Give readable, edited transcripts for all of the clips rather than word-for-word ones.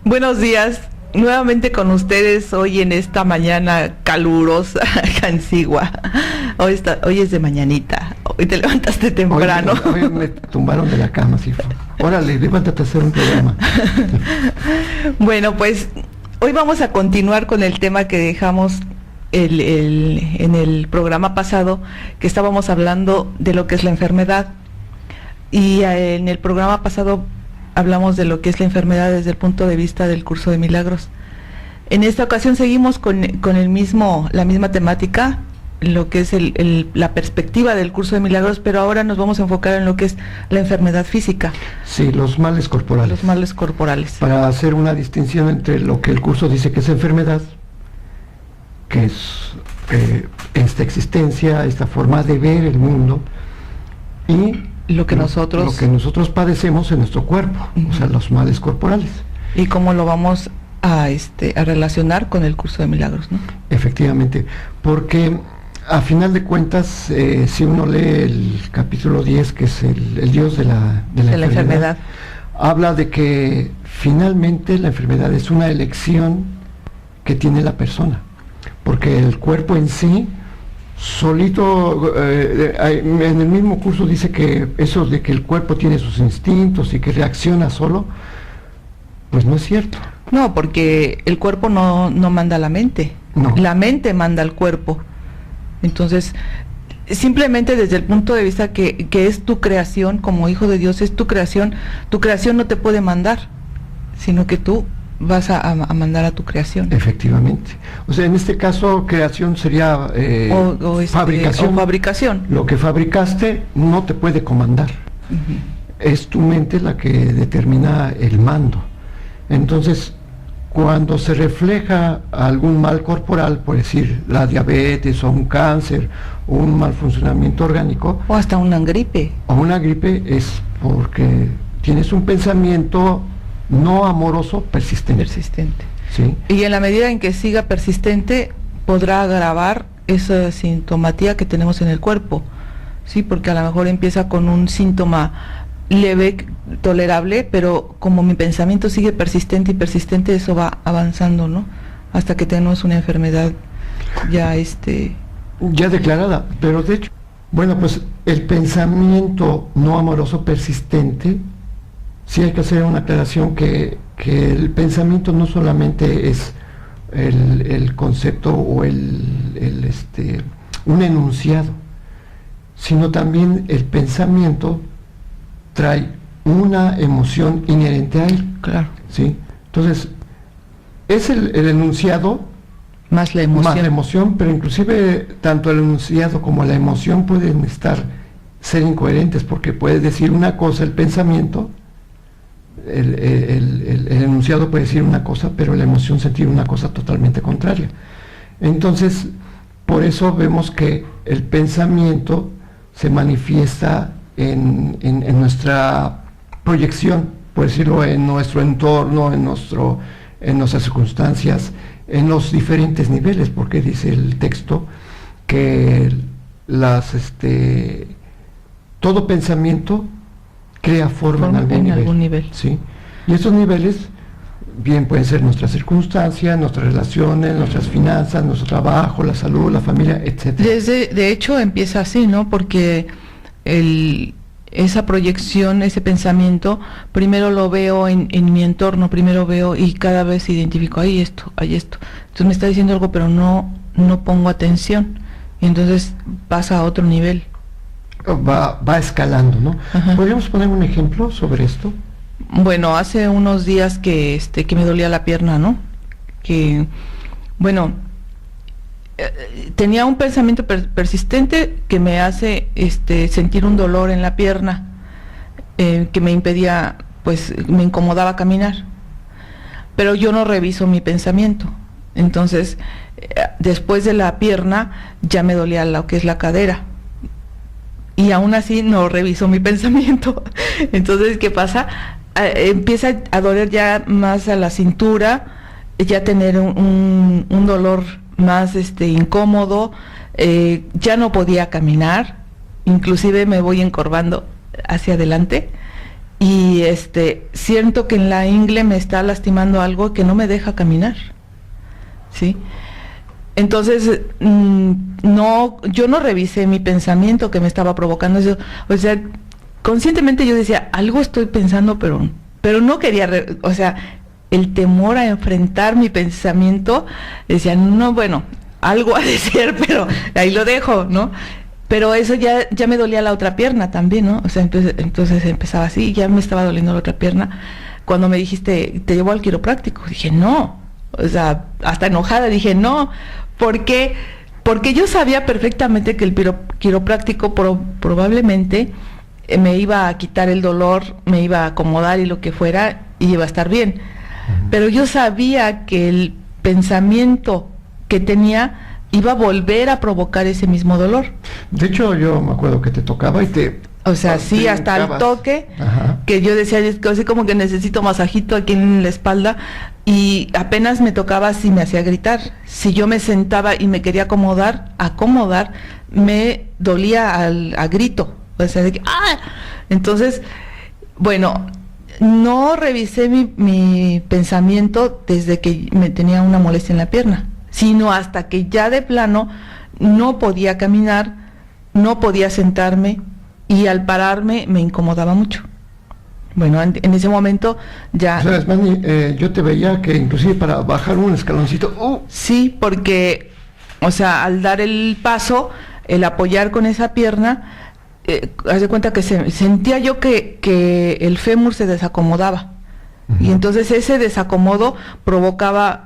Buenos días, nuevamente con ustedes hoy en esta mañana calurosa, Cancigua. Hoy es de mañanita, hoy te levantaste temprano. Hoy me tumbaron de la cama, sí. Órale, levántate a hacer un programa. Bueno, pues hoy vamos a continuar con el tema que dejamos en el programa pasado, que estábamos hablando de lo que es la enfermedad. Y en el programa pasado hablamos de lo que es la enfermedad desde el punto de vista del curso de milagros. En esta ocasión seguimos con la misma temática, lo que es la perspectiva del curso de milagros, pero ahora nos vamos a enfocar en lo que es la enfermedad física. Sí, los males corporales. Los males corporales. Para hacer una distinción entre lo que el curso dice que es enfermedad, que es esta existencia, esta forma de ver el mundo, y lo que nosotros padecemos en nuestro cuerpo, o sea, los males corporales. Y cómo lo vamos a relacionar con el curso de milagros, ¿no? Efectivamente, porque a final de cuentas, si uno lee el capítulo 10, que es el Dios de la enfermedad, habla de que finalmente la enfermedad es una elección que tiene la persona, porque el cuerpo en sí solito, en el mismo curso dice que eso de que el cuerpo tiene sus instintos y que reacciona solo, pues no es cierto. No, porque el cuerpo no manda a la mente, no. La mente manda al cuerpo. Entonces, simplemente desde el punto de vista que es tu creación, como hijo de Dios, es tu creación no te puede mandar, sino que tú vas a mandar a tu creación. Efectivamente. O sea, en este caso, creación sería fabricación. O fabricación. Lo que fabricaste no te puede comandar. Es tu mente la que determina el mando. Entonces, cuando se refleja algún mal corporal, por decir, la diabetes o un cáncer o un mal funcionamiento orgánico, o hasta una gripe. O una gripe, es porque tienes un pensamiento no amoroso persistente. ¿Sí? Y en la medida en que siga persistente, podrá agravar esa sintomatía que tenemos en el cuerpo, ¿sí? Porque a lo mejor empieza con un síntoma leve, tolerable, pero como mi pensamiento sigue persistente y persistente, eso va avanzando, ¿no? Hasta que tenemos una enfermedad ya declarada. Pero de hecho, bueno, pues el pensamiento no amoroso persistente, sí hay que hacer una aclaración que el pensamiento no solamente es el concepto o un enunciado, sino también el pensamiento trae una emoción inherente a él. Claro. ¿Sí? Entonces, es el enunciado más la emoción, pero inclusive tanto el enunciado como la emoción pueden ser incoherentes, porque puede decir una cosa el pensamiento, el enunciado puede decir una cosa, pero la emoción sentir una cosa totalmente contraria. Entonces, por eso vemos que el pensamiento se manifiesta en nuestra proyección, por decirlo, en nuestro entorno, en nuestras circunstancias, en los diferentes niveles, porque dice el texto que todo pensamiento crea forma en algún nivel. ¿Sí? Y esos niveles bien pueden ser nuestras circunstancias, nuestras relaciones, nuestras finanzas, nuestro trabajo, la salud, la familia, etc. De hecho empieza así, ¿no? Porque esa proyección, ese pensamiento, primero lo veo en mi entorno, primero veo y cada vez identifico, hay esto. Entonces me está diciendo algo, pero no pongo atención. Y entonces pasa a otro nivel. Va escalando, ¿no? Ajá. ¿Podríamos poner un ejemplo sobre esto? Bueno, hace unos días que me dolía la pierna, ¿no? Tenía un pensamiento persistente que me hace sentir un dolor en la pierna, que me impedía, pues me incomodaba caminar, pero yo no reviso mi pensamiento. Entonces, después de la pierna ya me dolía lo que es la cadera, y aún así no reviso mi pensamiento. Entonces, ¿qué pasa? Empieza a doler ya más a la cintura, ya tener un dolor más incómodo, ya no podía caminar, inclusive me voy encorvando hacia adelante, y siento que en la ingle me está lastimando algo que no me deja caminar, ¿sí? Entonces, yo no revisé mi pensamiento que me estaba provocando eso. O sea, conscientemente yo decía, algo estoy pensando, pero no quería, el temor a enfrentar mi pensamiento, decía, no, bueno, algo ha de ser, pero ahí lo dejo, ¿no? Pero eso ya me dolía la otra pierna también, ¿no? O sea, entonces empezaba así, ya me estaba doliendo la otra pierna. Cuando me dijiste, te llevo al quiropráctico, dije, no. O sea, hasta enojada dije, no. ¿Por qué? Porque yo sabía perfectamente que el quiropráctico probablemente me iba a quitar el dolor, me iba a acomodar y lo que fuera, y iba a estar bien. Uh-huh. Pero yo sabía que el pensamiento que tenía iba a volver a provocar ese mismo dolor. De hecho, yo me acuerdo que te tocaba y te... O sea, sí, hasta el toque, ajá, que yo decía, así como que necesito masajito aquí en la espalda, y apenas me tocaba si me hacía gritar. Si yo me sentaba y me quería acomodar, me dolía a grito. O sea, de que, ¡ah! Entonces, bueno, no revisé mi pensamiento desde que me tenía una molestia en la pierna, sino hasta que ya de plano no podía caminar, no podía sentarme, y al pararme me incomodaba mucho. Bueno, en ese momento ya... O sea, Esmani, yo te veía que inclusive para bajar un escaloncito... Sí, porque, o sea, al dar el paso, el apoyar con esa pierna, haz de cuenta que sentía yo que el fémur se desacomodaba. Uh-huh. Y entonces ese desacomodo provocaba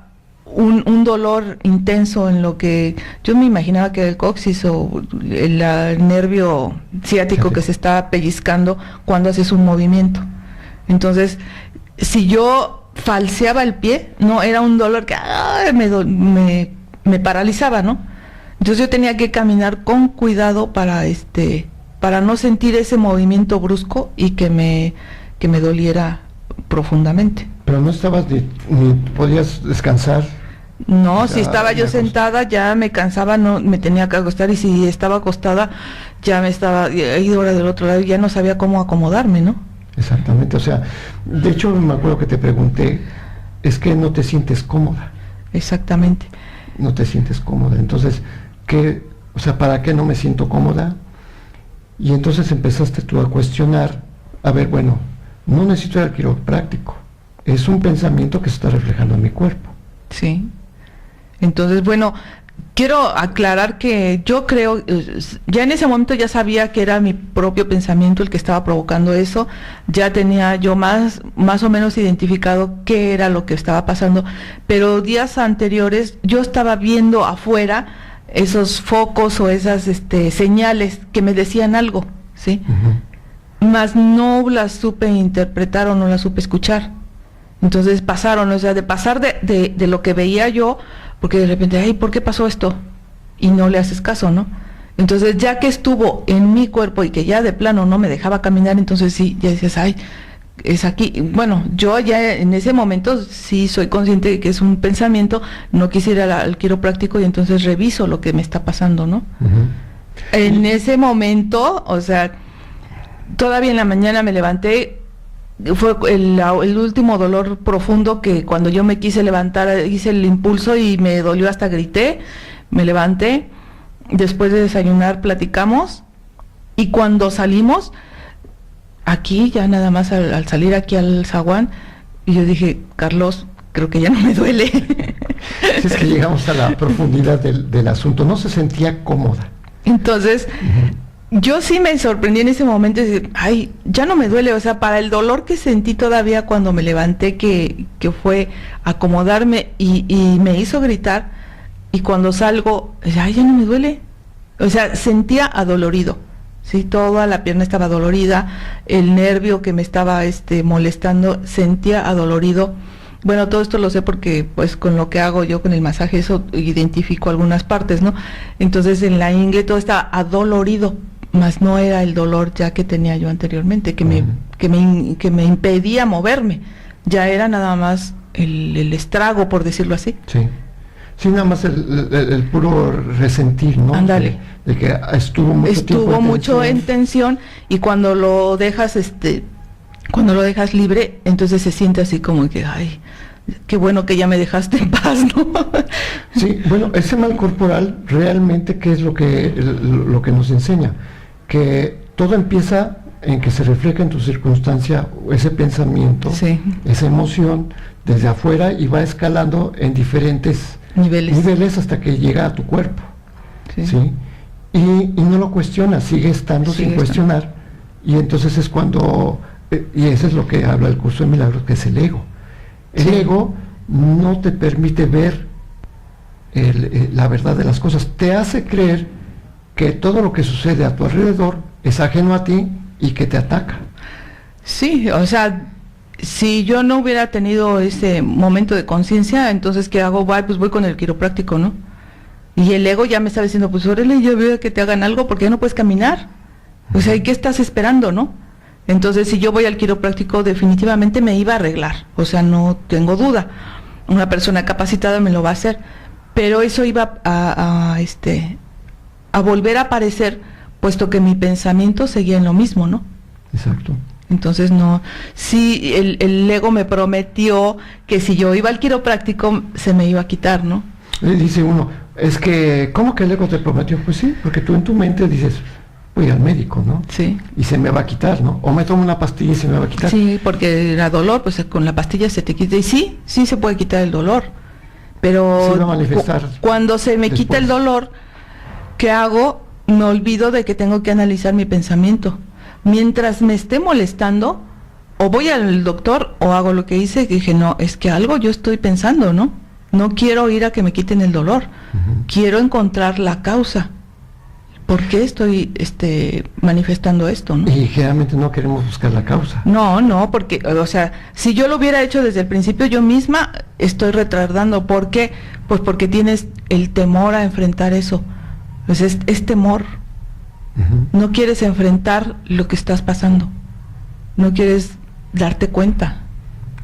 un dolor intenso en lo que yo me imaginaba que era el coxis o el nervio ciático que se está pellizcando cuando haces un movimiento. Entonces, si yo falseaba el pie, no, era un dolor que me paralizaba, ¿no? Entonces yo tenía que caminar con cuidado para no sentir ese movimiento brusco y que me doliera profundamente. Pero no estabas ni podías descansar. No, o sea, si estaba yo sentada ya me cansaba, no me tenía que acostar, y si estaba acostada ya me estaba ido ahora del otro lado y ya no sabía cómo acomodarme, ¿no? Exactamente, o sea, de hecho me acuerdo que te pregunté, es que no te sientes cómoda. Exactamente. No te sientes cómoda, entonces, ¿para qué no me siento cómoda? Y entonces empezaste tú a cuestionar, a ver, bueno, no necesito ir al quiropráctico, es un pensamiento que se está reflejando en mi cuerpo. Sí. Entonces, bueno, quiero aclarar que yo creo, ya en ese momento ya sabía que era mi propio pensamiento el que estaba provocando eso, ya tenía yo más o menos identificado qué era lo que estaba pasando, pero días anteriores yo estaba viendo afuera esos focos o esas señales que me decían algo, ¿sí? Uh-huh. Mas no las supe interpretar o no las supe escuchar. Entonces pasaron, o sea, de pasar de lo que veía yo, porque de repente, ay, ¿por qué pasó esto? Y no le haces caso, ¿no? Entonces, ya que estuvo en mi cuerpo y que ya de plano no me dejaba caminar, entonces sí, ya decías, ay, es aquí. Bueno, yo ya en ese momento sí soy consciente de que es un pensamiento, no quise ir al quiropráctico y entonces reviso lo que me está pasando, ¿no? Uh-huh. En ese momento, o sea, todavía en la mañana me levanté, fue el último dolor profundo que cuando yo me quise levantar, hice el impulso y me dolió, hasta grité, me levanté, después de desayunar platicamos, y cuando salimos, aquí ya nada más al salir aquí al zaguán, y yo dije, Carlos, creo que ya no me duele. Si es que llegamos a la profundidad del asunto, no se sentía cómoda. Entonces, yo sí me sorprendí en ese momento de decir, ay, ya no me duele, o sea, para el dolor que sentí todavía cuando me levanté, que fue acomodarme y me hizo gritar, y cuando salgo, ay, ya no me duele. O sea, sentía adolorido, ¿sí? Toda la pierna estaba dolorida, el nervio que me estaba molestando, sentía adolorido. Bueno, todo esto lo sé porque pues con lo que hago yo con el masaje, eso identifico algunas partes, ¿no? Entonces en la ingle todo estaba adolorido, más no era el dolor ya que tenía yo anteriormente, que me impedía moverme, ya era nada más el estrago, por decirlo así. Sí, nada más el puro resentir, ¿no? Ándale. De que estuvo mucho tiempo en tensión, y cuando lo dejas cuando lo dejas libre, entonces se siente así como que, ay, qué bueno que ya me dejaste en paz, ¿no? Sí, bueno, ese mal corporal realmente, ¿qué es lo que nos enseña? Que todo empieza en que se refleja en tu circunstancia ese pensamiento, sí, esa emoción desde afuera, y va escalando en diferentes niveles hasta que llega a tu cuerpo, sí. ¿Sí? Y no lo cuestiona, sigue estando sin cuestionar, y entonces es cuando, y eso es lo que habla el curso de milagros, que es el ego. El ego no te permite ver la verdad de las cosas, te hace creer que todo lo que sucede a tu alrededor es ajeno a ti y que te ataca. Sí, o sea, si yo no hubiera tenido ese momento de conciencia, entonces ¿qué hago? Pues voy con el quiropráctico, ¿no? Y el ego ya me está diciendo, pues órale, yo veo que te hagan algo porque ya no puedes caminar. O sea, ¿y qué estás esperando, no? Entonces, si yo voy al quiropráctico, definitivamente me iba a arreglar, o sea, no tengo duda. Una persona capacitada me lo va a hacer, pero eso iba a volver a aparecer, puesto que mi pensamiento seguía en lo mismo, ¿no? Exacto. Entonces, no, sí, el ego me prometió que si yo iba al quiropráctico, se me iba a quitar, ¿no? Dice uno, es que, ¿cómo que el ego te prometió? Pues sí, porque tú en tu mente dices, voy al médico, ¿no? Sí. Y se me va a quitar, ¿no? O me tomo una pastilla y se me va a quitar. Sí, porque era dolor, pues con la pastilla se te quita. Y sí se puede quitar el dolor. Pero se va a manifestar cuando se me quita el dolor, ¿qué hago? Me olvido de que tengo que analizar mi pensamiento. Mientras me esté molestando, o voy al doctor o hago lo que hice, que dije, no, es que algo yo estoy pensando, ¿no? No quiero ir a que me quiten el dolor. Quiero encontrar la causa. ¿Por qué estoy manifestando esto, no? Y generalmente no queremos buscar la causa. No, porque, o sea, si yo lo hubiera hecho desde el principio, yo misma estoy retardando. ¿Por qué? Pues porque tienes el temor a enfrentar eso. Pues es temor. No quieres enfrentar lo que estás pasando. No quieres darte cuenta.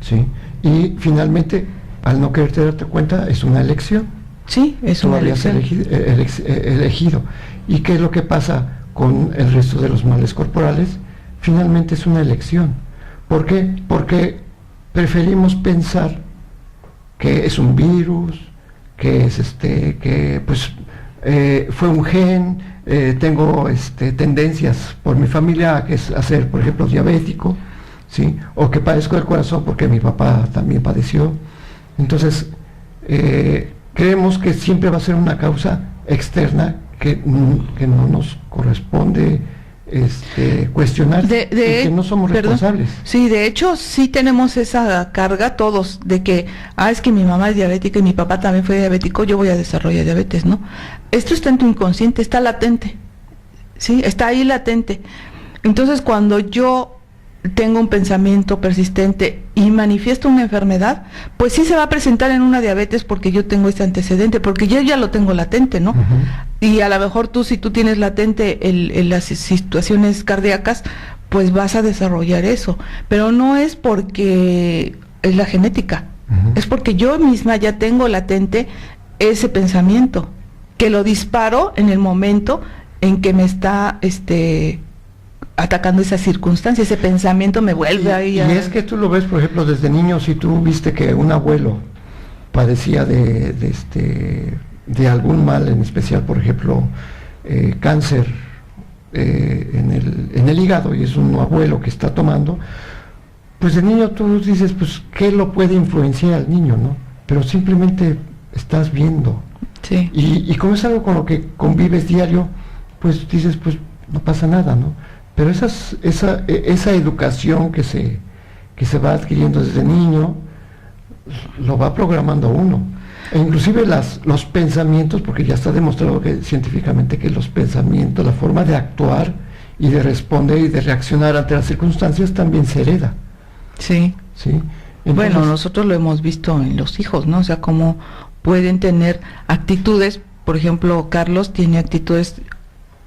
Sí, y finalmente, al no quererte darte cuenta, es una elección. Sí, es una elección. Elegido. ¿Y qué es lo que pasa con el resto de los males corporales? Finalmente es una elección. ¿Por qué? Porque preferimos pensar que es un virus, que es que pues fue un gen, tengo tendencias por mi familia que es a ser, por ejemplo, diabético, ¿sí? O que padezco del corazón porque mi papá también padeció. Entonces, creemos que siempre va a ser una causa externa que no nos corresponde cuestionar, que no somos responsables. Sí, de hecho sí tenemos esa carga todos, de que, es que mi mamá es diabética y mi papá también fue diabético, yo voy a desarrollar diabetes, ¿no? Esto está en tu inconsciente, está latente, ¿sí? Está ahí latente. Entonces, cuando yo tengo un pensamiento persistente y manifiesto una enfermedad, pues sí se va a presentar en una diabetes porque yo tengo este antecedente, porque yo ya lo tengo latente, ¿no? Y a lo mejor tú, si tú tienes latente las situaciones cardíacas, pues vas a desarrollar eso, pero no es porque es la genética, es porque yo misma ya tengo latente ese pensamiento, que lo disparo en el momento en que me está atacando esa circunstancia, ese pensamiento me vuelve ahí. Y es que tú lo ves, por ejemplo, desde niño, si tú viste que un abuelo padecía de algún mal, en especial, por ejemplo, cáncer en el hígado, y es un abuelo que está tomando, pues de niño tú dices, pues, ¿qué lo puede influenciar al niño, no? Pero simplemente estás viendo. Sí. Y como es algo con lo que convives diario, pues dices, pues, no pasa nada, ¿no? Pero esa educación que se va adquiriendo desde niño, lo va programando uno. E inclusive los pensamientos, porque ya está demostrado científicamente que los pensamientos, la forma de actuar y de responder y de reaccionar ante las circunstancias también se hereda. Sí. ¿Sí? Entonces, bueno, nosotros lo hemos visto en los hijos, ¿no? O sea, cómo pueden tener actitudes, por ejemplo, Carlos tiene actitudes,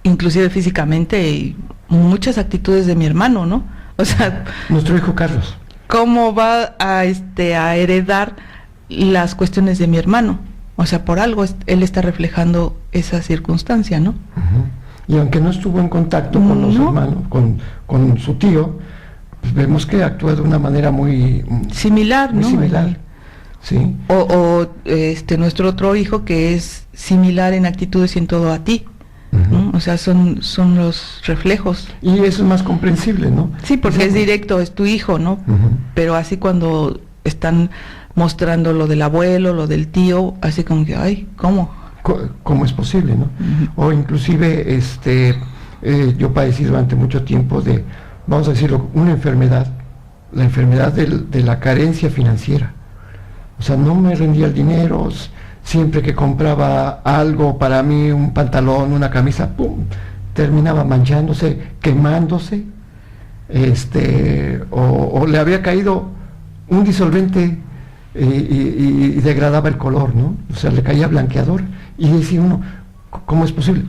inclusive físicamente, y muchas actitudes de mi hermano, ¿no? O sea, nuestro hijo Carlos. ¿Cómo va a heredar las cuestiones de mi hermano? O sea, por algo él está reflejando esa circunstancia, ¿no? Y aunque no estuvo en contacto con los hermanos, con su tío, pues vemos que actúa de una manera muy similar, muy ¿no? similar. Sí. O nuestro otro hijo que es similar en actitudes y en todo a ti. ¿no? O sea, son los reflejos. Y eso es más comprensible, ¿no? Sí, porque es directo, es tu hijo, ¿no? Pero así cuando están mostrando lo del abuelo, lo del tío, así como que, ay, ¿cómo? ¿Cómo es posible, no? O inclusive, yo padecí durante mucho tiempo de, vamos a decirlo, una enfermedad, la enfermedad de la carencia financiera. O sea, no me rendía el dinero, siempre que compraba algo para mí, un pantalón, una camisa, ¡pum!, terminaba manchándose, quemándose, o le había caído un disolvente y degradaba el color, ¿no? O sea, le caía blanqueador, y decía uno, ¿cómo es posible?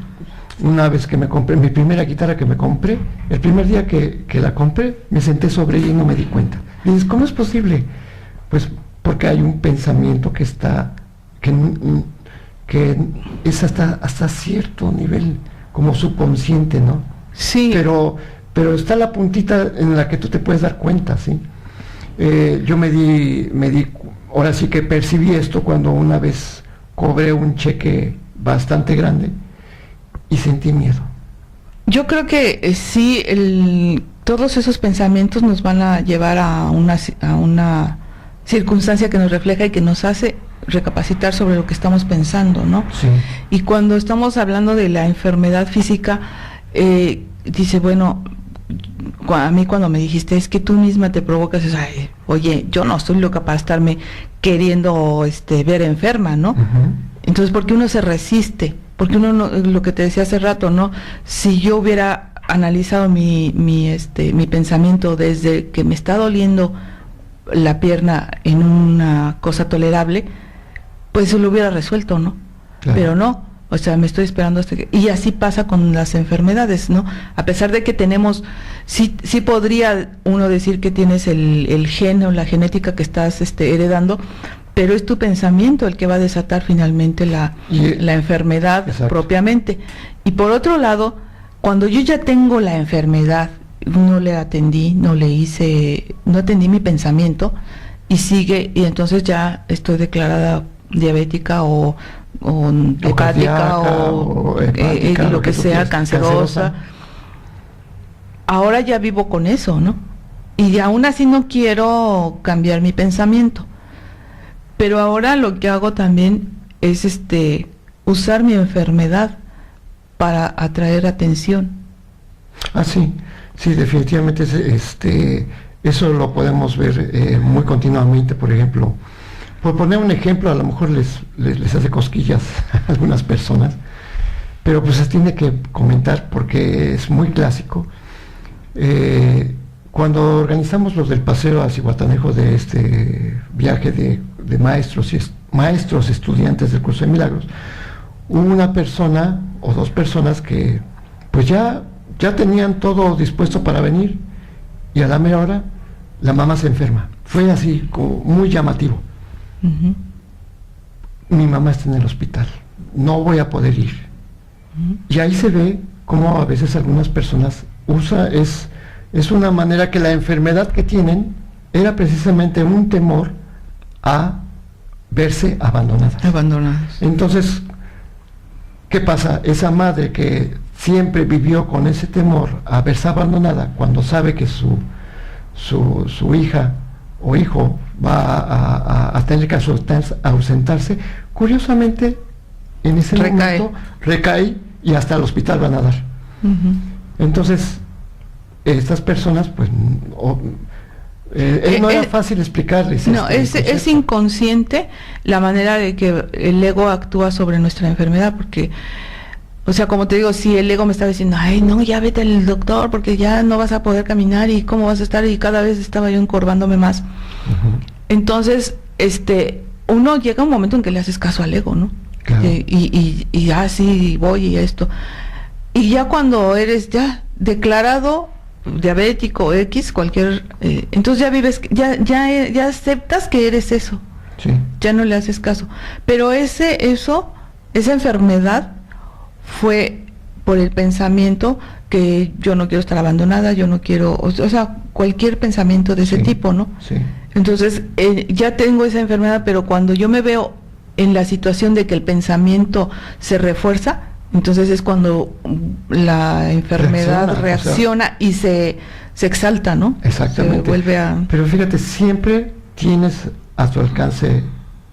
Una vez que me compré, mi primera guitarra que me compré, el primer día que la compré, me senté sobre ella y no me di cuenta. Y dices, ¿cómo es posible? Pues porque hay un pensamiento que está, que es hasta cierto nivel, como subconsciente, ¿no? Sí. Pero está la puntita en la que tú te puedes dar cuenta, ¿sí? Yo me di, ahora sí que percibí esto cuando una vez cobré un cheque bastante grande y sentí miedo. Yo creo que sí, todos esos pensamientos nos van a llevar a una circunstancia que nos refleja y que nos hace recapacitar sobre lo que estamos pensando, ¿no? Sí. Y cuando estamos hablando de la enfermedad física, dice, bueno, a mí cuando me dijiste, es que tú misma te provocas, ay, oye, yo no estoy loca para estarme queriendo ver enferma, ¿no? Entonces, ¿por qué uno se resiste? Porque uno no, lo que te decía hace rato, ¿no? Si yo hubiera analizado mi pensamiento desde que me está doliendo la pierna en una cosa tolerable, pues se lo hubiera resuelto, ¿no? Claro. Pero no, o sea, me estoy esperando hasta que... Y así pasa con las enfermedades, ¿no? A pesar de que tenemos, sí podría uno decir que tienes el gen o la genética que estás heredando, pero es tu pensamiento el que va a desatar finalmente la enfermedad. Exacto. Propiamente. Y por otro lado, cuando yo ya tengo la enfermedad, no le atendí, no atendí mi pensamiento y sigue, y entonces ya estoy declarada diabética o hepática o lo que sea, cancerosa. Ahora ya vivo con eso, ¿no? Y aún así no quiero cambiar mi pensamiento. Pero ahora lo que hago también es usar mi enfermedad para atraer atención. Ah, sí. Sí, definitivamente eso lo podemos ver muy continuamente. Por ejemplo, por poner un ejemplo, a lo mejor les hace cosquillas a algunas personas, pero pues se tiene que comentar porque es muy clásico. Cuando organizamos los del paseo a Zihuatanejo, de este viaje de maestros estudiantes del curso de milagros, hubo una persona o dos personas que pues ya tenían todo dispuesto para venir, y a la mera hora la mamá se enferma. Fue así, como muy llamativo. Mi mamá está en el hospital, no voy a poder ir. Y ahí se ve cómo a veces algunas personas es una manera que la enfermedad que tienen era precisamente un temor a verse abandonadas. Entonces, ¿qué pasa? Esa madre que siempre vivió con ese temor a verse abandonada, cuando sabe que su hija o hijo va a tener que ausentarse, curiosamente en ese momento recae y hasta el hospital van a dar. Entonces, estas personas pues no era fácil explicarles. No, es inconsciente la manera de que el ego actúa sobre nuestra enfermedad, porque, o sea, como te digo, si el ego me estaba diciendo, ay, no, ya vete al doctor porque ya no vas a poder caminar y cómo vas a estar, y cada vez estaba yo encorvándome más. Entonces, uno llega a un momento en que le haces caso al ego, ¿no? Claro. Y sí, voy y esto. Y ya cuando eres ya declarado diabético X, cualquier, entonces ya vives, ya aceptas que eres eso. Sí. Ya no le haces caso. Pero esa enfermedad fue por el pensamiento que yo no quiero estar abandonada, yo no quiero, o sea, cualquier pensamiento de ese tipo, ¿no? Sí. Entonces, ya tengo esa enfermedad, pero cuando yo me veo en la situación de que el pensamiento se refuerza, entonces es cuando la enfermedad reacciona, o sea, y se exalta, ¿no? Exactamente. Se vuelve a... Pero fíjate, siempre tienes a tu alcance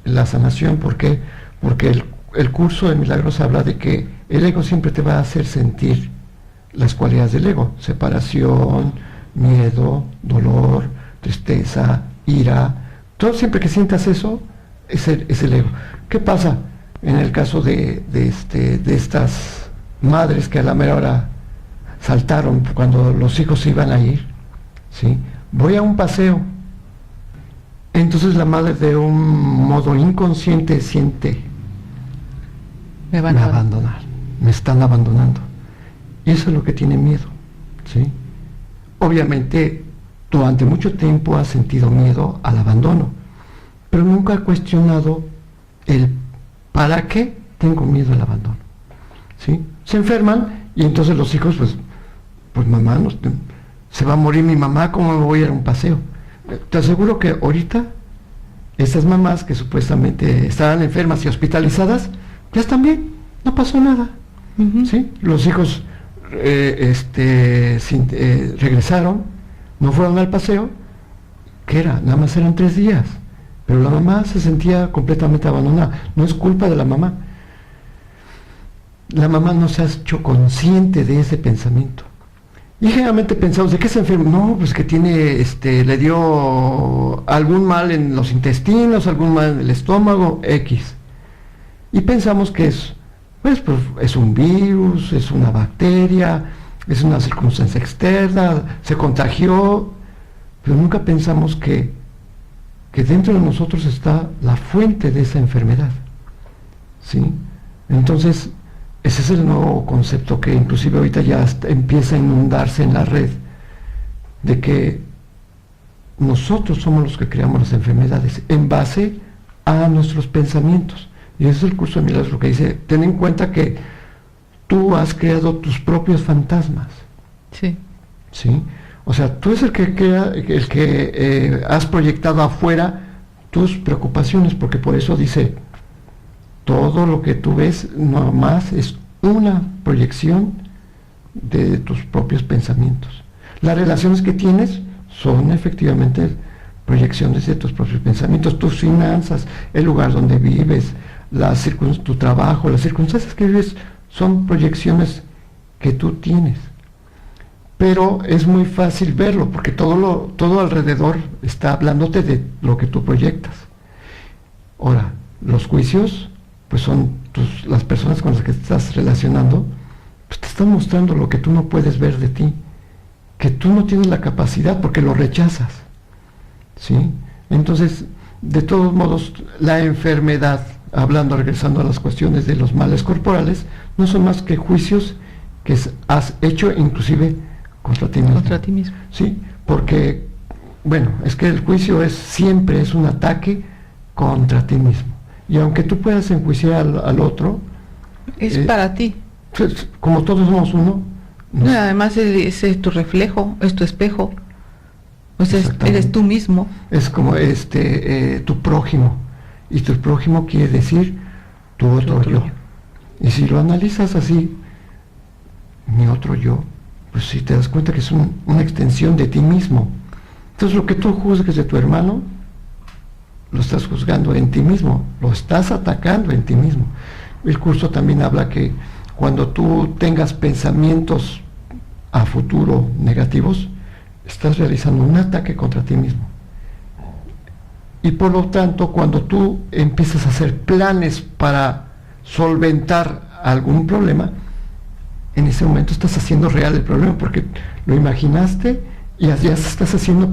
la sanación. ¿Por qué? Porque el curso de milagros habla de que el ego siempre te va a hacer sentir las cualidades del ego: separación, miedo, dolor, tristeza, ira. Todo, siempre que sientas eso, es el ego. ¿Qué pasa en el caso de estas madres que a la mera hora saltaron cuando los hijos se iban a ir? ¿Sí? Voy a un paseo. Entonces la madre, de un modo inconsciente, siente: me van a abandonar, me están abandonando. Y eso es lo que tiene miedo, ¿sí? Obviamente, durante mucho tiempo ha sentido miedo al abandono, pero nunca ha cuestionado el ¿para qué tengo miedo al abandono? ¿Sí? Se enferman y entonces los hijos, pues mamá, se va a morir mi mamá, ¿cómo me voy a ir a un paseo? Te aseguro que ahorita estas mamás que supuestamente estaban enfermas y hospitalizadas, ya están bien, no pasó nada. ¿Sí? Los hijos regresaron, no fueron al paseo, que era, nada más eran 3 días, pero la mamá se sentía completamente abandonada. No es culpa de la mamá. La mamá no se ha hecho consciente de ese pensamiento. Y generalmente pensamos: ¿de qué se enferma? No, pues que tiene, le dio algún mal en los intestinos, algún mal en el estómago, X. Y pensamos que es un virus, es una bacteria, es una circunstancia externa, se contagió, pero nunca pensamos que dentro de nosotros está la fuente de esa enfermedad, ¿sí? Entonces, ese es el nuevo concepto que inclusive ahorita ya empieza a inundarse en la red, de que nosotros somos los que creamos las enfermedades en base a nuestros pensamientos. Y ese es el curso de milagros, lo que dice: ten en cuenta que tú has creado tus propios fantasmas. Sí. ¿Sí? O sea, tú es el que has proyectado afuera tus preocupaciones, porque por eso dice: todo lo que tú ves nomás es una proyección de tus propios pensamientos. Las relaciones que tienes son efectivamente proyecciones de tus propios pensamientos. Tus finanzas, el lugar donde vives, tu trabajo, las circunstancias que vives son proyecciones que tú tienes. Pero es muy fácil verlo, porque todo alrededor está hablándote de lo que tú proyectas. Ahora, los juicios, pues son las personas con las que te estás relacionando, pues te están mostrando lo que tú no puedes ver de ti, que tú no tienes la capacidad porque lo rechazas, ¿sí? Entonces, de todos modos, la enfermedad, regresando a las cuestiones de los males corporales, no son más que juicios que has hecho inclusive contra ti mismo. Contra ti mismo. Sí, porque, bueno, es que el juicio siempre es un ataque contra ti mismo. Y aunque tú puedas enjuiciar al otro, es para ti. Como todos somos uno. Además es tu reflejo, es tu espejo. O sea, eres tú mismo. Es como tu prójimo. Y tu prójimo quiere decir tu otro yo. Y si lo analizas así, mi otro yo, pues si te das cuenta que es una extensión de ti mismo. Entonces lo que tú juzgues de tu hermano, lo estás juzgando en ti mismo, lo estás atacando en ti mismo. El curso también habla que cuando tú tengas pensamientos a futuro negativos, estás realizando un ataque contra ti mismo. Y por lo tanto, cuando tú empiezas a hacer planes para solventar algún problema, en ese momento estás haciendo real el problema, porque lo imaginaste y ya estás haciendo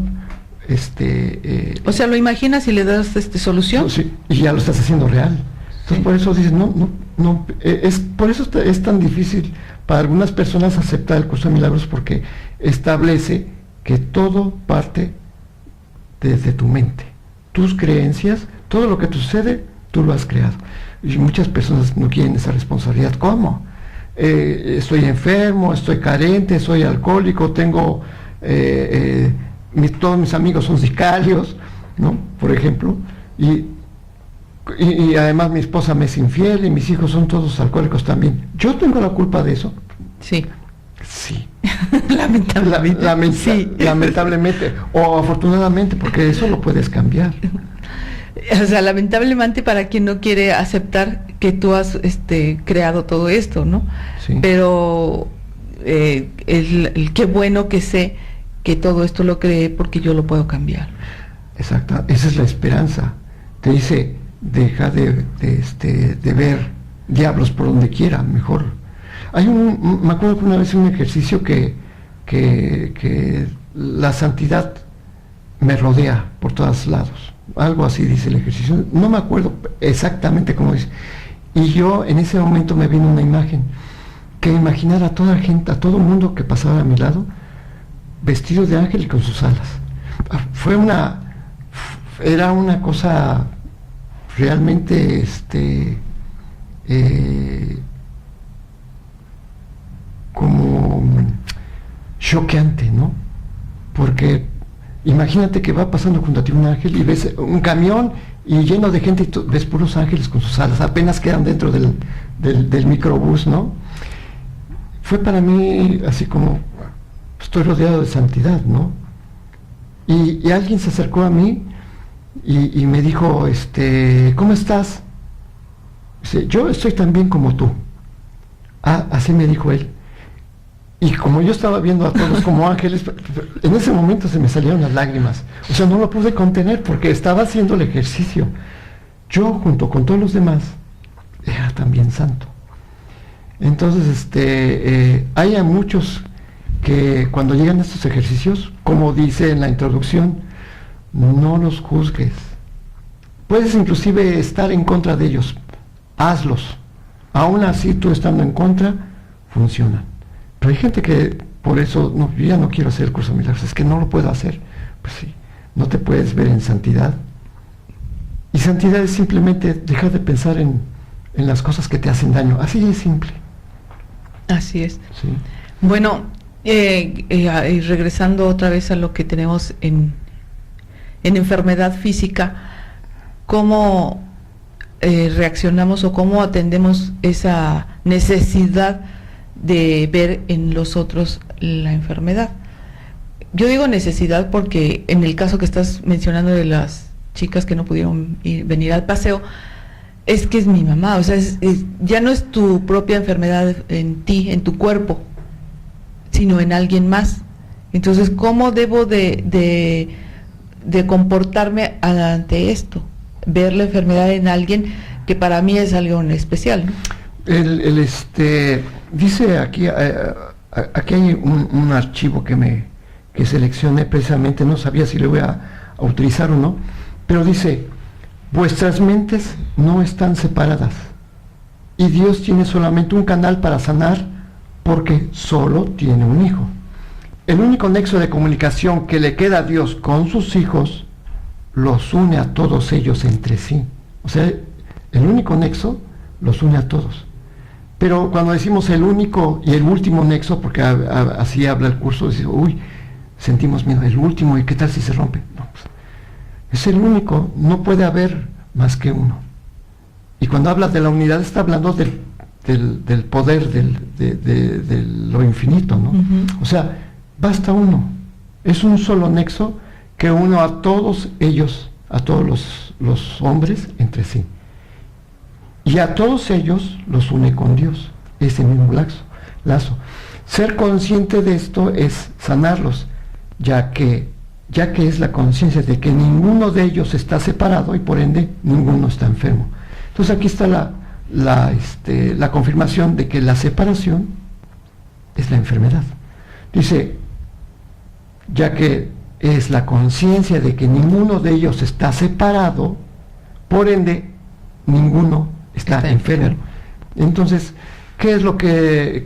o sea, lo imaginas y le das solución. Sí, y ya lo estás haciendo real. Entonces, sí. Por eso dices, por eso es tan difícil para algunas personas aceptar el curso de milagros, porque establece que todo parte desde tu mente. Tus creencias, todo lo que te sucede, tú lo has creado. Y muchas personas no quieren esa responsabilidad. ¿Cómo? estoy enfermo, estoy carente, soy alcohólico, tengo todos mis amigos son sicarios, ¿no? Por ejemplo, y además mi esposa me es infiel y mis hijos son todos alcohólicos también. ¿Yo tengo la culpa de eso? Sí. Sí. Lamentablemente. Sí. Lamentablemente, o afortunadamente, porque eso lo puedes cambiar. O sea, lamentablemente para quien no quiere aceptar que tú has creado todo esto, ¿no? Sí. Pero qué bueno que sé que todo esto lo creé porque yo lo puedo cambiar. Exacto, esa es la esperanza. Te dice, deja de ver diablos por donde quiera, mejor. Me acuerdo que una vez un ejercicio que la santidad me rodea por todos lados. Algo así dice el ejercicio. No me acuerdo exactamente cómo dice. Y yo en ese momento me vino una imagen, que imaginara a toda la gente, a todo el mundo que pasaba a mi lado, vestido de ángel y con sus alas. Era una cosa realmente como choqueante, ¿no? Porque imagínate que va pasando junto a ti un ángel y ves un camión y lleno de gente y ves puros ángeles con sus alas, apenas quedan dentro del microbús, ¿no? Fue para mí así como, estoy rodeado de santidad, ¿no? Y alguien se acercó a mí y me dijo, ¿cómo estás? Dice, yo estoy tan bien como tú. Ah, así me dijo él. Y como yo estaba viendo a todos como ángeles, en ese momento se me salieron las lágrimas. O sea, no lo pude contener porque estaba haciendo el ejercicio. Yo, junto con todos los demás, era también santo. Entonces, hay a muchos que cuando llegan a estos ejercicios, como dice en la introducción, no los juzgues. Puedes inclusive estar en contra de ellos. Hazlos. Aún así, tú estando en contra, funcionan. Pero hay gente que por eso, no, yo ya no quiero hacer el curso de milagros, es que no lo puedo hacer. Pues sí, no te puedes ver en santidad. Y santidad es simplemente dejar de pensar en las cosas que te hacen daño. Así es simple. Así es. Sí. Bueno, y regresando otra vez a lo que tenemos en enfermedad física, ¿cómo reaccionamos o cómo atendemos esa necesidad de ver en los otros la enfermedad? Yo digo necesidad porque en el caso que estás mencionando de las chicas que no pudieron venir al paseo, es que es mi mamá, o sea, ya no es tu propia enfermedad en ti, en tu cuerpo, sino en alguien más. Entonces, ¿cómo debo de comportarme ante esto? Ver la enfermedad en alguien que para mí es algo especial, ¿no? Dice aquí hay un archivo que seleccioné precisamente, no sabía si lo voy a utilizar o no, pero dice, vuestras mentes no están separadas y Dios tiene solamente un canal para sanar porque solo tiene un hijo. El único nexo de comunicación que le queda a Dios con sus hijos los une a todos ellos entre sí. O sea, el único nexo los une a todos. Pero cuando decimos el único y el último nexo, porque así habla el curso, dice, uy, sentimos miedo, el último, ¿y qué tal si se rompe? No, pues, es el único, no puede haber más que uno. Y cuando habla de la unidad está hablando del poder, de lo infinito, ¿no? Uh-huh. O sea, basta uno, es un solo nexo que une a todos ellos, a todos los hombres entre sí. Y a todos ellos los une con Dios, ese mismo lazo. Ser consciente de esto es sanarlos, ya que es la conciencia de que ninguno de ellos está separado y por ende ninguno está enfermo. Entonces aquí está la confirmación de que la separación es la enfermedad. Dice, ya que es la conciencia de que ninguno de ellos está separado, por ende ninguno está enfermo. Entonces, ¿qué es lo que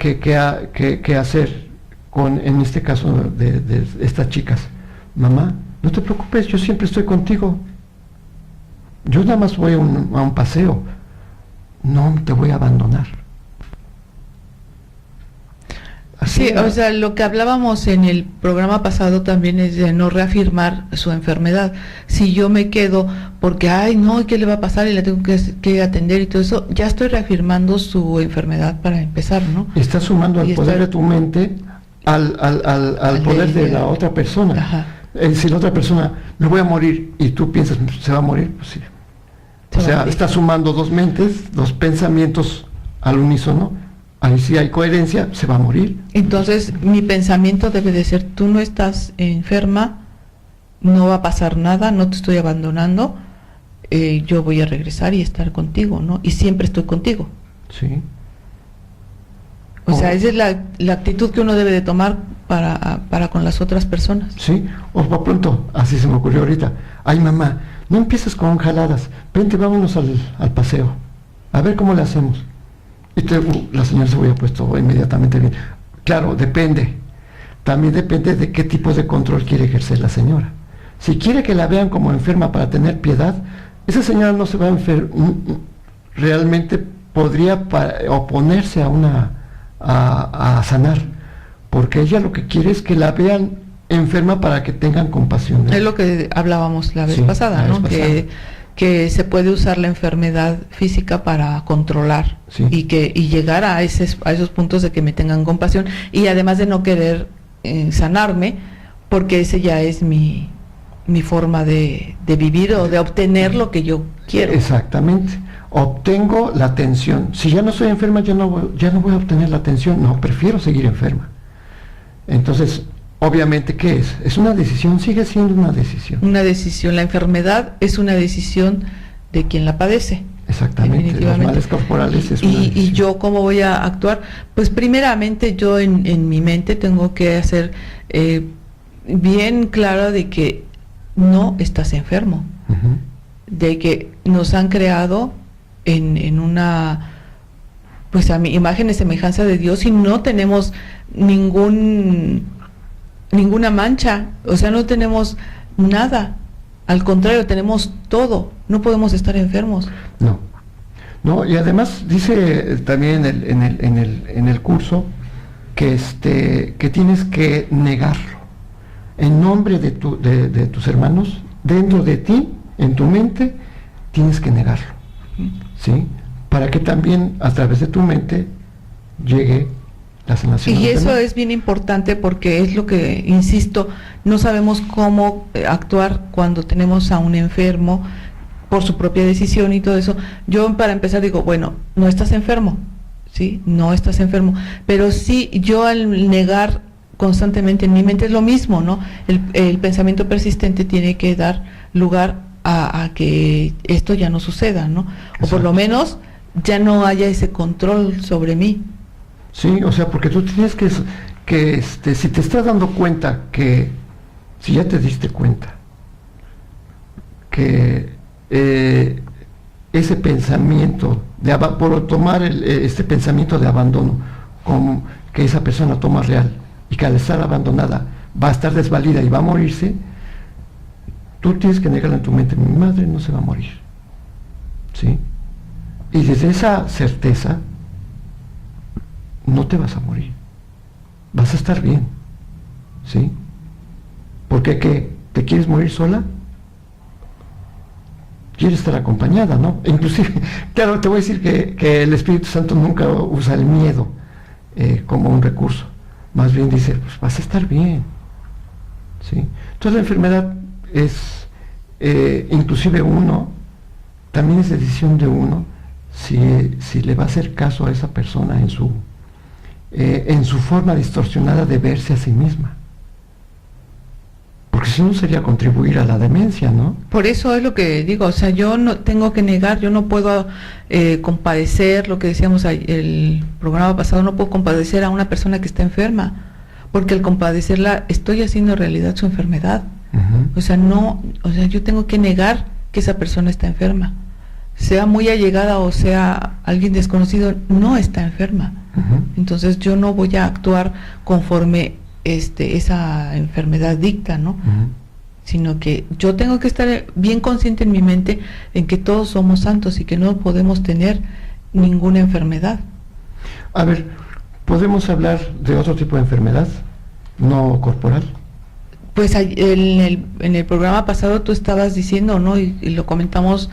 hacer en este caso de estas chicas? Mamá, no te preocupes, yo siempre estoy contigo. Yo nada más voy a un paseo. No te voy a abandonar. Sí, o sea, lo que hablábamos en el programa pasado también es de no reafirmar su enfermedad. Si yo me quedo porque, ay, no, ¿qué le va a pasar? Y la tengo que atender y todo eso, ya estoy reafirmando su enfermedad para empezar, ¿no? Estás sumando al poder de tu mente al poder de la otra persona. Ajá. Si la otra persona, me voy a morir, y tú piensas, ¿se va a morir? Pues sí. O sea, estás sumando dos mentes, dos pensamientos al unísono. Ahí sí hay coherencia, se va a morir. Entonces, mi pensamiento debe de ser, tú no estás enferma, no va a pasar nada, no te estoy abandonando, yo voy a regresar y estar contigo, ¿no? Y siempre estoy contigo. Sí. O sea, esa es la actitud que uno debe de tomar para con las otras personas. Sí, o por pronto, así se me ocurrió ahorita. Ay, mamá, no empieces con jaladas, vente, vámonos al paseo, a ver cómo le hacemos. Y la señora se hubiera puesto inmediatamente bien. Claro, depende. También depende de qué tipo de control quiere ejercer la señora. Si quiere que la vean como enferma para tener piedad, esa señora no se va a realmente podría oponerse a sanar, porque ella lo que quiere es que la vean enferma para que tengan compasión. Es lo que hablábamos la vez pasada, ¿no? Que se puede usar la enfermedad física para controlar, sí, y llegar a esos puntos de que me tengan compasión, y además de no querer sanarme, porque ese ya es mi forma de vivir o de obtener lo que yo quiero. Exactamente. Obtengo la atención. Si ya no soy enferma, ya no voy a obtener la atención. No, prefiero seguir enferma. Entonces, obviamente, ¿qué es? Es una decisión, sigue siendo una decisión. Una decisión. La enfermedad es una decisión de quien la padece. Exactamente, los males corporales es una decisión. ¿Y yo cómo voy a actuar? Pues primeramente yo en mi mente tengo que hacer bien claro de que no estás enfermo. De que nos han creado en una, pues a mi imagen y semejanza de Dios, y no tenemos ninguna mancha, o sea, no tenemos nada, al contrario, tenemos todo, no podemos estar enfermos. No, y además dice también en el curso que tienes que negarlo en nombre de tus hermanos, dentro de ti, en tu mente, tienes que negarlo, ¿sí? Para que también a través de tu mente llegue la sanación. Y eso es bien importante, porque es lo que, insisto, no sabemos cómo actuar cuando tenemos a un enfermo por su propia decisión y todo eso. Yo, para empezar, digo, bueno, no estás enfermo, ¿sí? No estás enfermo, pero sí, yo al negar constantemente en mi mente es lo mismo, ¿no? El pensamiento persistente tiene que dar lugar a que esto ya no suceda, ¿no? Exacto. O por lo menos ya no haya ese control sobre mí. Sí, o sea, porque tú tienes que si te estás dando cuenta si ya te diste cuenta que ese pensamiento por tomar este pensamiento de abandono, como que esa persona toma real, y que al estar abandonada va a estar desvalida y va a morirse, tú tienes que negarlo en tu mente: mi madre no se va a morir, ¿sí? Y desde esa certeza no te vas a morir, vas a estar bien, ¿sí? Porque ¿qué? ¿Te quieres morir sola? Quieres estar acompañada, ¿no? Inclusive, claro, te voy a decir que el Espíritu Santo nunca usa el miedo como un recurso, más bien dice, pues vas a estar bien, ¿sí? Entonces la enfermedad es, inclusive también es decisión de uno si le va a hacer caso a esa persona en su forma distorsionada de verse a sí misma. Porque si no sería contribuir a la demencia, ¿no? Por eso es lo que digo, o sea, yo no tengo que negar, yo no puedo compadecer, lo que decíamos el programa pasado, no puedo compadecer a una persona que está enferma, porque al compadecerla estoy haciendo realidad su enfermedad. O sea, yo tengo que negar que esa persona está enferma, sea muy allegada o sea alguien desconocido, no está enferma. Entonces yo no voy a actuar conforme esa enfermedad dicta, ¿no? Sino que yo tengo que estar bien consciente en mi mente en que todos somos santos y que no podemos tener ninguna enfermedad. A ver, ¿Podemos hablar de otro tipo de enfermedad no corporal? Pues en el programa pasado tú estabas diciendo, ¿no? Y lo comentamos,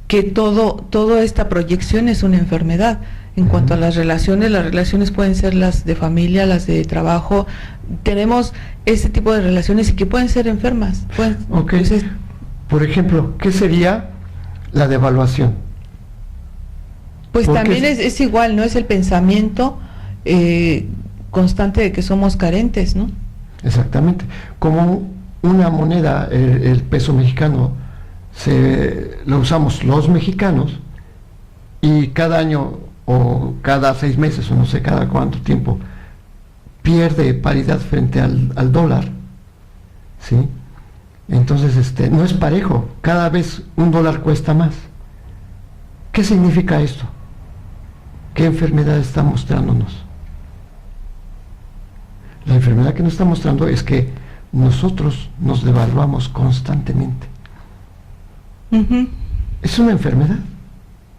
que toda esta proyección es una enfermedad. En cuanto a las relaciones pueden ser las de familia, las de trabajo. Tenemos este tipo de relaciones y que pueden ser enfermas. Ok. Entonces, por ejemplo, ¿qué sería la devaluación? Pues también es igual, ¿no? Es el pensamiento constante de que somos carentes, ¿no? Exactamente. Como una moneda, el peso mexicano, lo usamos los mexicanos, y cada año o cada 6 meses o no sé cada cuánto tiempo pierde paridad frente al dólar, ¿sí? Entonces no es parejo, cada vez un dólar cuesta más. ¿Qué significa esto? ¿Qué enfermedad está mostrándonos? La enfermedad que nos está mostrando es que nosotros nos devaluamos constantemente. Es una enfermedad.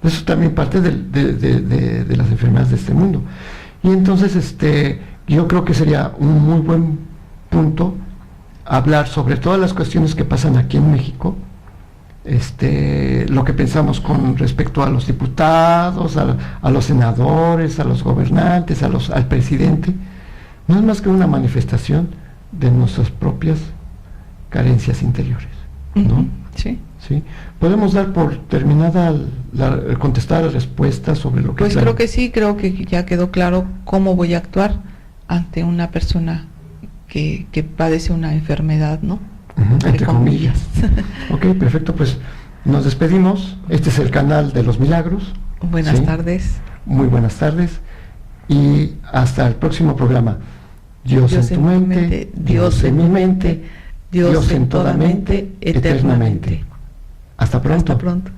Eso también parte de las enfermedades de este mundo. Y entonces yo creo que sería un muy buen punto hablar sobre todas las cuestiones que pasan aquí en México, lo que pensamos con respecto a los diputados, a los senadores, a los gobernantes, al presidente. No es más que una manifestación de nuestras propias carencias interiores, ¿no? Sí. ¿Sí? ¿Podemos dar por terminada contestar la respuesta sobre lo que... Pues creo que sí, creo que ya quedó claro cómo voy a actuar ante una persona que padece una enfermedad, ¿no? Entre comillas. Ok, perfecto, pues nos despedimos. Este es el canal de los milagros. Buenas tardes. Muy buenas tardes. Y hasta el próximo programa. Dios en tu mente, Dios en mi mente, Dios en toda mente, eternamente. Hasta pronto. Hasta pronto.